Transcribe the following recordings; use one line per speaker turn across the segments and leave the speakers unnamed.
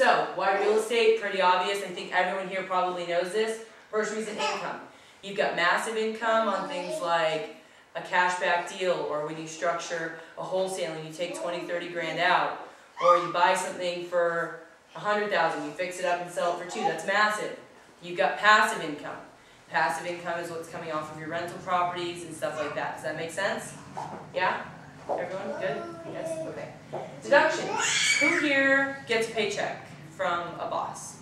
So, why real estate? Pretty obvious. I think everyone here probably knows this. First reason, income. You've got massive income on things like a cashback deal, or when you structure a wholesaling, you take 20, 30 grand out, or you buy something for 100,000, you fix it up and sell it for 2. That's massive. You've got passive income. Passive income is what's coming off of your rental properties and stuff like that. Does that make sense? Yeah? Everyone good? Yes? Okay. Deductions. Who here gets a paycheck from a boss?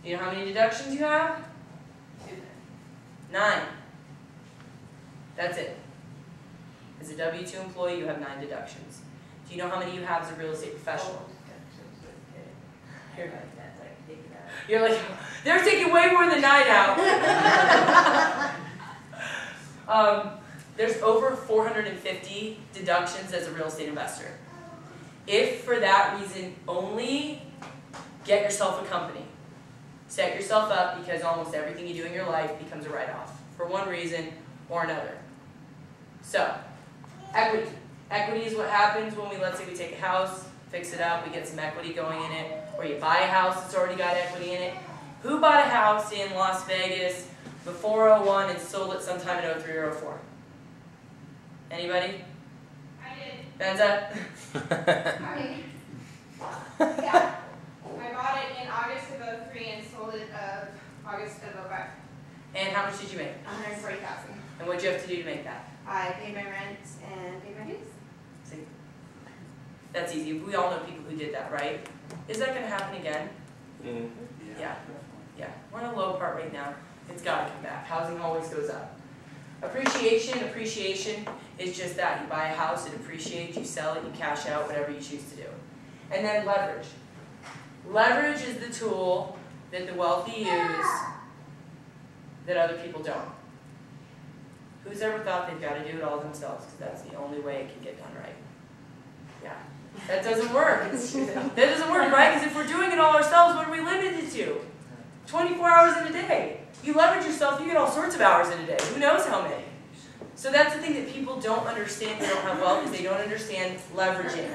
Do you know how many deductions you have? 9. That's it. As a W-2 employee, you have 9 deductions. Do you know how many you have as a real estate professional? You're like, they're taking way more than 9 out. There's over 450 deductions as a real estate investor. If for that reason only, get yourself a company. Set yourself up, because almost everything you do in your life becomes a write-off for one reason or another. So, equity. Equity is what happens when we, let's say we take a house, fix it up, we get some equity going in it, or you buy a house that's already got equity in it. Who bought a house in Las Vegas before 01 and sold it sometime in 03 or 04? Anybody?
I did.
Benza?
Yeah. I bought it in August of 03 and sold it August of 05.
And how much did you make?
$140,000.
And what did you have to do to make that?
I paid my rent and paid my dues.
See? That's easy. We all know people who did that, right? Is that going to happen again?
Mm.
Yeah. Yeah. We're in a low part right now. It's got to come back. Housing always goes up. Appreciation is just that. You buy a house, it appreciates, you sell it, you cash out, whatever you choose to do. And then leverage. Leverage is the tool that the wealthy use that other people don't. Who's ever thought they've got to do it all themselves? Because that's the only way it can get done right. Yeah. That doesn't work. That doesn't work, right? Because if we're doing it all ourselves, what are we limited to? 24 hours in a day. You leverage yourself, you get all sorts of hours in a day. Who knows how many? So that's the thing that people don't understand. They don't have wealth, is they don't understand leveraging.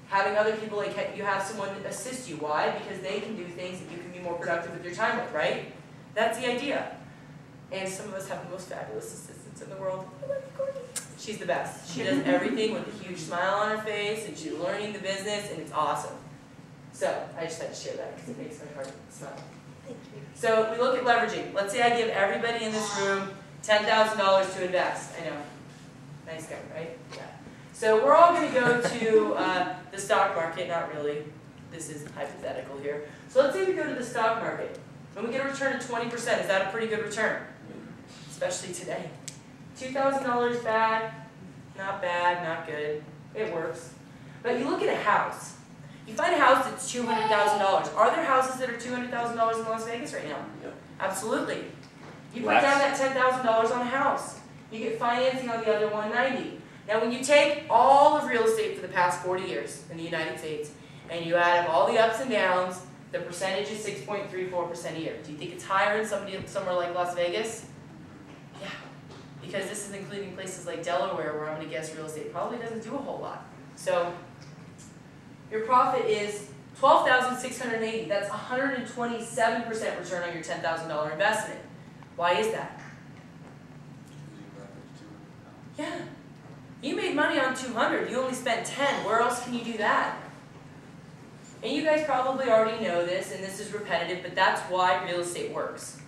Having other people, like you have someone assist you. Why? Because they can do things that you can be more productive with your time with, right? That's the idea. And some of us have the most fabulous assistants in the world. She's the best. She does everything with a huge smile on her face, and she's learning the business, and it's awesome. So I just had to share that because it makes my heart smile.
Thank you.
So we look at leveraging. Let's say I give everybody in this room $10,000 to invest. I know. Nice guy, right? Yeah. So we're all going to go to the stock market. Not really. This is hypothetical here. So let's say we go to the stock market and we get a return of 20%. Is that a pretty good return? Especially today. $2,000 bad, not good. It works. But you look at a house. You find a house that's $200,000. Are there houses that are $200,000 in Las Vegas right now?
Yep.
Absolutely. You put down that $10,000 on a house. You get financing on the other $190,000. Now when you take all of real estate for the past 40 years in the United States and you add up all the ups and downs, the percentage is 6.34% a year. Do you think it's higher in somewhere like Las Vegas? Yeah. Because this is including places like Delaware where I'm going to guess real estate probably doesn't do a whole lot. So your profit is $12,680. That's 127% return on your $10,000 investment. Why is that? Yeah. You made money on 200. You only spent 10. Where else can you do that? And you guys probably already know this, and this is repetitive, but that's why real estate works.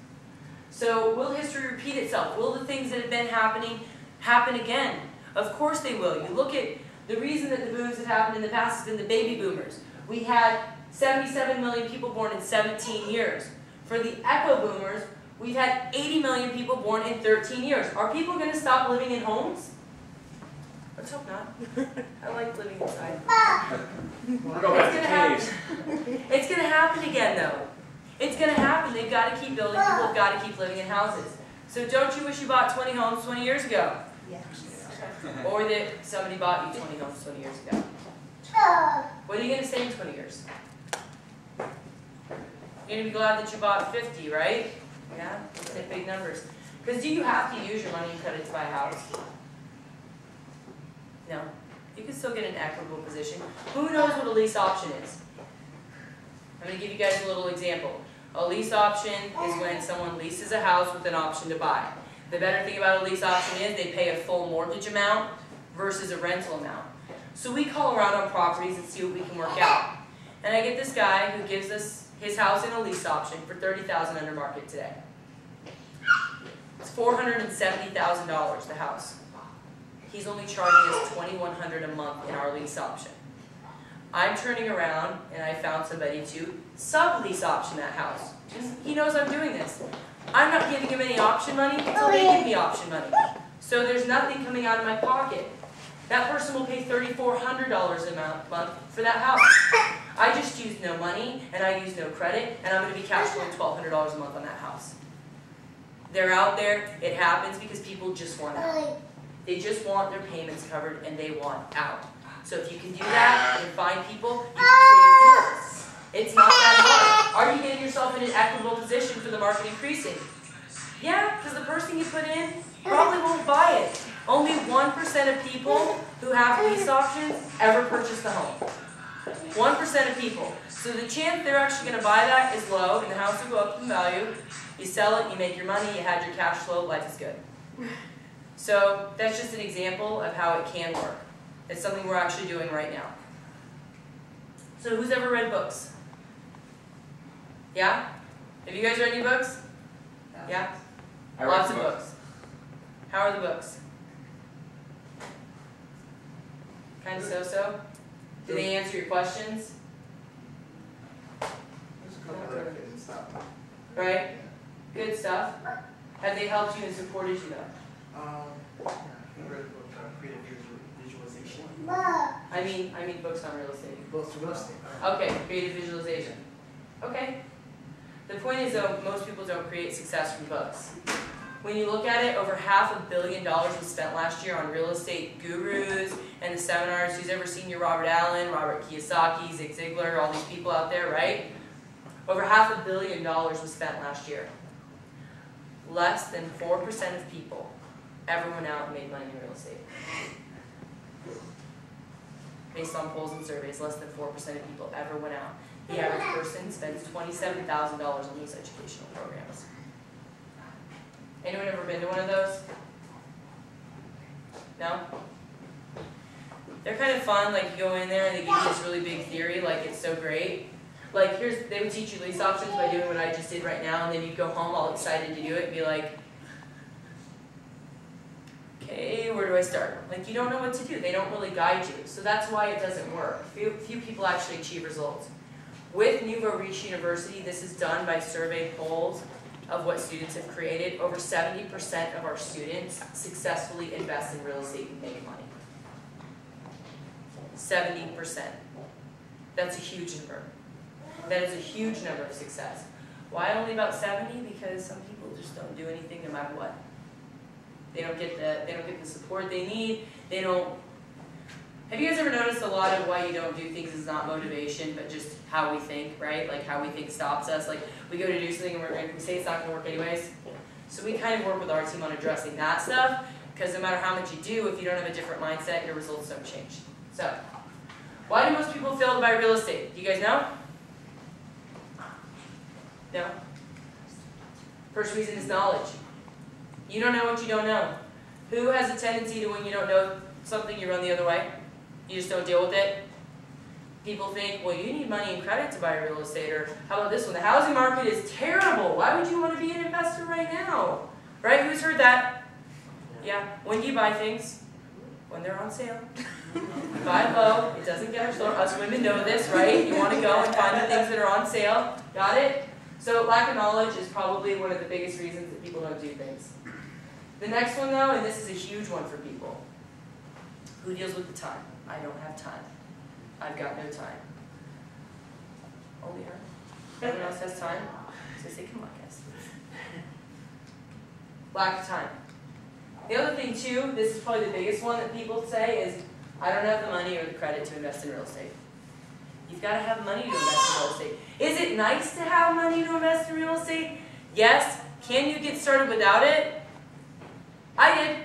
So will history repeat itself? Will the things that have been happening happen again? Of course they will. You look at the reason that the booms have happened in the past has been the baby boomers. We had 77 million people born in 17 years. For the echo boomers, we've had 80 million people born in 13 years. Are people going to stop living in homes? Let's hope not. I like living inside.
We're going back to caves.
It's going to happen again, though. It's going to happen. They've got to keep building. People have got to keep living in houses. So don't you wish you bought 20 homes 20 years ago?
Yes.
Or that somebody bought you 20 homes 20 years ago? What are you going to say in 20 years? You're going to be glad that you bought 50, right? Yeah? Let's say big numbers. Because do you have to use your money and credit to buy a house? No. You can still get an equitable position. Who knows what a lease option is? I'm going to give you guys a little example. A lease option is when someone leases a house with an option to buy. The better thing about a lease option is they pay a full mortgage amount versus a rental amount. So we call around on properties and see what we can work out. And I get this guy who gives us his house in a lease option for $30,000 under market today. It's $470,000 the house. He's only charging us $2,100 a month in our lease option. I'm turning around and I found somebody to sublease option that house. He knows I'm doing this. I'm not giving him any option money until they give me option money. So there's nothing coming out of my pocket. That person will pay $3,400 a month for that house. I just used no money and I used no credit, and I'm going to be cash flowing $1,200 a month on that house. They're out there. It happens because people just want out. They just want their payments covered and they want out. So if you can do that and find people, you can create deals. It's not that hard. Are you getting yourself in an equitable position for the market increasing? Yeah, because the person you put in probably won't buy it. Only 1% of people who have lease options ever purchase the home. 1% of people. So the chance they're actually going to buy that is low, and the house will go up in value. You sell it, you make your money, you had your cash flow, life is good. So that's just an example of how it can work. It's something we're actually doing right now. So who's ever read books? Yeah? Have you guys read any books? Yeah? Lots of books. How are the books? Kind of so-so? Do they answer your questions? Right? Good stuff. Have they helped you and supported you though?
I read a book, Creative Visualization.
I mean books on real estate.
Books on real estate.
Okay, creative visualization. Okay. The point is though, most people don't create success from books. When you look at it, over $500 million was spent last year on real estate gurus and the seminars. Who's ever seen your Robert Allen, Robert Kiyosaki, Zig Ziglar, all these people out there, right? Over $500 million was spent last year. Less than 4% of people ever went out and made money in real estate. Based on polls and surveys, less than 4% of people ever went out. The average person spends $27,000 on these educational programs. Anyone ever been to one of those? No? They're kind of fun, like you go in there and they give you this really big theory, like it's so great. Like they would teach you lease options by doing what I just did right now, and then you'd go home all excited to do it and be like, okay, where do I start? Like you don't know what to do. They don't really guide you. So that's why it doesn't work. Few people actually achieve results. With Nouveau Riche University, this is done by survey polls of what students have created. Over 70% of our students successfully invest in real estate and make money. 70%. That's a huge number. That is a huge number of success. Why only about 70? Because some people just don't do anything no matter what. They don't get the support they need. They don't. Have you guys ever noticed a lot of why you don't do things is not motivation, but just how we think, right? Like how we think stops us. Like we go to do something and we say it's not going to work anyways. So we kind of work with our team on addressing that stuff, because no matter how much you do, if you don't have a different mindset, your results don't change. So, why do most people fail to buy real estate? Do you guys know? No? First reason is knowledge. You don't know what you don't know. Who has a tendency to, when you don't know something, you run the other way? You just don't deal with it? People think, well, you need money and credit to buy real estate, or how about this one? The housing market is terrible. Why would you want to be an investor right now? Right? Who's heard that? Yeah. When do you buy things? When they're on sale. Buy low. It doesn't get us. Us women know this, right? You want to go and find the things that are on sale. Got it? So lack of knowledge is probably one of the biggest reasons that people don't do things. The next one, though, and this is a huge one for people. Who deals with the time? I don't have time. I've got no time. Only her. Everyone else has time. So I say, come on, guys. Lack of time. The other thing, too, this is probably the biggest one that people say is, I don't have the money or the credit to invest in real estate. You've got to have money to invest in real estate. Is it nice to have money to invest in real estate? Yes. Can you get started without it? I did.